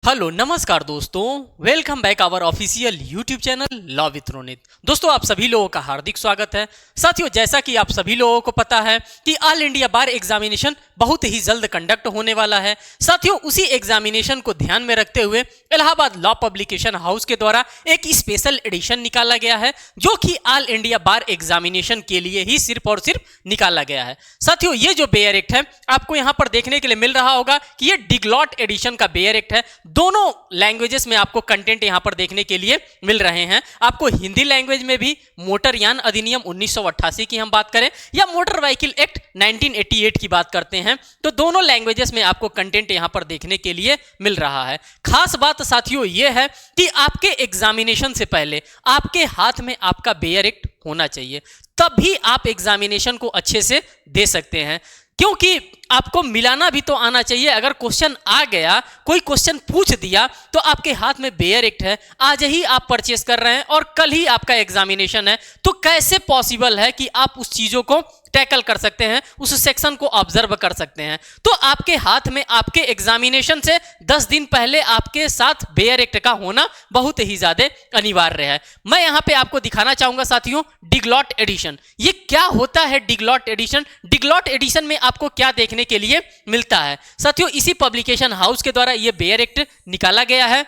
Hello नमस्कार दोस्तों, welcome back our official YouTube channel law with Ronit. दोस्तों आप सभी लोगों का हार्दिक स्वागत है। साथियों, जैसा कि आप सभी लोगों को पता है कि ऑल इंडिया बार एग्जामिनेशन बहुत ही जल्द कंडक्ट होने वाला है। साथियों, उसी एग्जामिनेशन को ध्यान में रखते हुए इलाहाबाद लॉ पब्लिकेशन हाउस के द्वारा एक स्पेशल एडिशन निकाला गया है, जो कि ऑल इंडिया बार एग्जामिनेशन के लिए ही सिर्फ और सिर्फ निकाला गया है। साथियों, ये जो बेयर एक्ट है आपको यहाँ पर देखने के लिए मिल रहा होगा कि ये डिगलॉट एडिशन का बेयर एक्ट है। दोनों लैंग्वेजेस में आपको कंटेंट यहां पर देखने के लिए मिल रहे हैं। आपको हिंदी लैंग्वेज में भी मोटरयान अधिनियम 1988 की हम बात करें या मोटर व्हीकल एक्ट 1988 की बात करते हैं तो दोनों लैंग्वेजेस में आपको कंटेंट यहां पर देखने के लिए मिल रहा है। खास बात साथियों यह है कि आपके एग्जामिनेशन से पहले आपके हाथ में आपका बेयर एक्ट होना चाहिए, तभी आप एग्जामिनेशन को अच्छे से दे सकते हैं। क्योंकि आपको मिलाना भी तो आना चाहिए। अगर क्वेश्चन आ गया, कोई क्वेश्चन पूछ दिया तो आपके हाथ में बेयर एक्ट है, आज ही आप परचेस कर रहे हैं और कल ही आपका एग्जामिनेशन है, तो कैसे पॉसिबल है कि आप उस चीजों को टैकल कर सकते हैं, उस सेक्शन को ऑब्जर्व कर सकते हैं। तो आपके हाथ में आपके एग्जामिनेशन से 10 दिन पहले आपके साथ बेयर एक्ट का होना बहुत ही ज्यादा अनिवार्य है। मैं यहां पे आपको दिखाना चाहूंगा साथियों डिगलॉट एडिशन। ये क्या होता है डिगलॉट एडिशन? डिगलॉट एडिशन में आपको क्या देखने के लिए मिलता है? साथियों, इसी पब्लिकेशन हाउस के द्वारा यह बेयर एक्ट निकाला गया है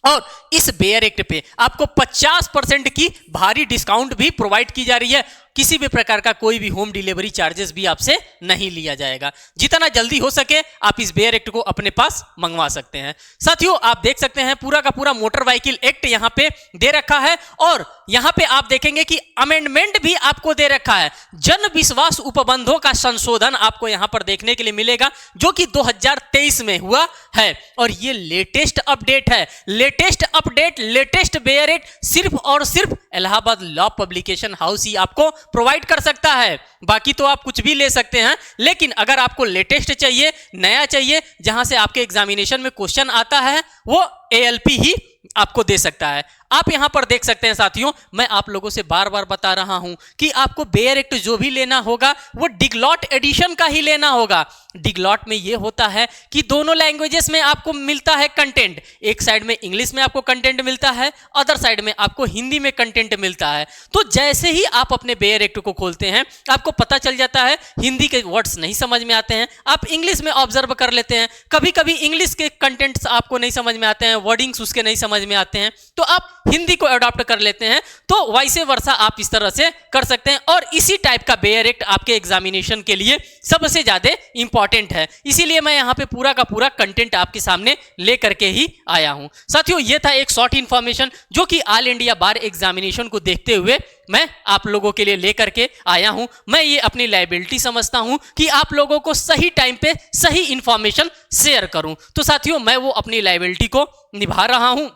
और इस बेयर एक्ट पे आपको 50% की भारी डिस्काउंट भी प्रोवाइड की जा रही है। किसी भी प्रकार का कोई भी होम डिलीवरी चार्जेस भी आपसे नहीं लिया जाएगा। जितना जल्दी हो सके आप इस बेयर एक्ट को अपने पास मंगवा सकते हैं। साथियों, आप देख सकते हैं पूरा का पूरा मोटर व्हीकल एक्ट यहां पे दे रखा है और यहां पे आप देखेंगे कि अमेंडमेंट भी आपको दे रखा है। जन विश्वास उपबंधों का संशोधन आपको यहां पर देखने के लिए मिलेगा, जो कि 2023 में हुआ है और ये लेटेस्ट अपडेट है। Latest update, latest bare act सिर्फ और सिर्फ इलाहाबाद लॉ पब्लिकेशन हाउस ही आपको प्रोवाइड कर सकता है। बाकी तो आप कुछ भी ले सकते हैं, लेकिन अगर आपको लेटेस्ट चाहिए, नया चाहिए, जहां से आपके एग्जामिनेशन में क्वेश्चन आता है, वो एएलपी ही आपको दे सकता है। आप यहां पर देख सकते हैं साथियों, मैं आप लोगों से बार बार बता रहा हूं कि आपको बेयर एक्ट जो भी लेना होगा वो डिगलॉट एडिशन का ही लेना होगा। डिगलॉट में यह होता है कि दोनों लैंग्वेजेस में आपको मिलता है कंटेंट। एक साइड में इंग्लिश में आपको कंटेंट मिलता है, अदर साइड में आपको हिंदी में कंटेंट मिलता है। तो जैसे ही आप अपने बेयर एक्ट को खोलते हैं आपको पता चल जाता है, हिंदी के वर्ड्स नहीं समझ में आते हैं, आप इंग्लिश में ऑब्जर्व कर लेते हैं। कभी कभी इंग्लिश के कंटेंट्स आपको नहीं समझ में आते हैं, वर्डिंग्स उसके नहीं समझ में आते हैं, तो आप हिंदी को अडॉप्ट कर लेते हैं। तो वैसे वर्षा आप इस तरह से कर सकते हैं और इसी टाइप का बेयर एक्ट आपके एग्जामिनेशन के लिए सबसे ज्यादा इंपॉर्टेंट है। इसीलिए मैं यहां पे पूरा का पूरा कंटेंट आपके सामने लेकर के ही आया हूं। साथियों, यह था एक शॉर्ट इंफॉर्मेशन जो कि ऑल इंडिया बार एग्जामिनेशन को देखते हुए मैं आप लोगों के लिए लेकर के आया हूं। मैं ये अपनी लायबिलिटी समझता हूं कि आप लोगों को सही टाइम पे सही इंफॉर्मेशन शेयर करूं। तो साथियों, मैं वो अपनी लायबिलिटी को निभा रहा हूं।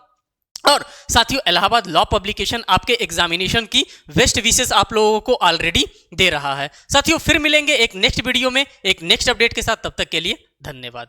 और साथियों, इलाहाबाद लॉ पब्लिकेशन आपके एग्जामिनेशन की बेस्ट विशेस आप लोगों को ऑलरेडी दे रहा है। साथियों, फिर मिलेंगे एक नेक्स्ट वीडियो में एक नेक्स्ट अपडेट के साथ। तब तक के लिए धन्यवाद।